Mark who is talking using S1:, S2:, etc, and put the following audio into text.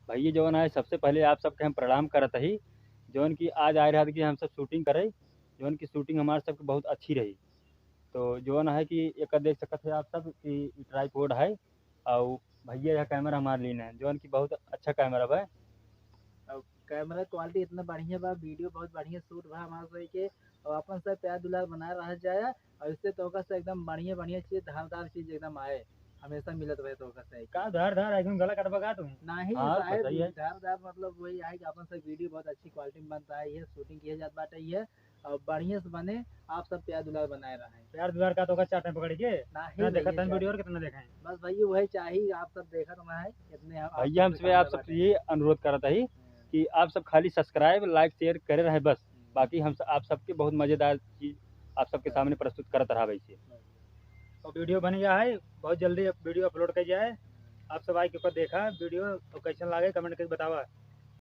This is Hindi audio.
S1: भैया जौन है सबसे पहले आप सबके हम प्रणाम करत ही। जौन की आज आए रहत कि हम सब शूटिंग करे, जौन की शूटिंग हमारे सबके बहुत अच्छी रही। तो जौन है कि एक देख सकत है आप सब कि ट्राईपोड है, और भैया यह कैमरा हमारे लिए है जौन की बहुत अच्छा कैमरा बा।
S2: अब कैमरा क्वालिटी इतना बढ़िया बा, वीडियो बहुत बढ़िया शूट बा हमारे सही के। और अपन सब प्यार दुलार बनाए रह जाए, और इससे तो से एकदम बढ़िया बढ़िया चीज, धारदार चीज एकदम आए, हमेशा मिलत रहे तो सही के।
S1: का धार धार एकदम गला कटवा का तुम।
S2: नहीं
S1: हाँ
S2: साहेब,
S1: बताइए।
S2: धारदार मतलब वही है कि अपन सब वीडियो बहुत अच्छी क्वालिटी में बनता है, ये शूटिंग किया जाता बाटे ये, और बढ़िया से बने। आप सब प्यार दुलार बनाए रहे।
S1: प्यार दुलार का तो का चाटे पकड़ के
S2: नहीं
S1: कितना देखा
S2: भैया
S1: था वीडियो
S2: चाहे,
S1: और कितना देखा है।
S2: बस भैया वही चाहिए, आप सब देखा तो मैं इतने आप
S1: भैया
S2: सबसे
S1: हमसे
S2: काम
S1: आप
S2: में
S1: सबसे
S2: बाटे।
S1: ये अनुरोध करता ही कि आप सब खाली सब्सक्राइब लाइक शेयर करे रहे बस। बाकी हम आप सबके बहुत मजेदार चीज आप सबके सामने प्रस्तुत करत रहा वैसे। और वीडियो बन गया है, बहुत जल्दी वीडियो अपलोड कर जाए। आप सब आई के ऊपर देखा वीडियो तो कैसा लगे कमेंट करके बतावा।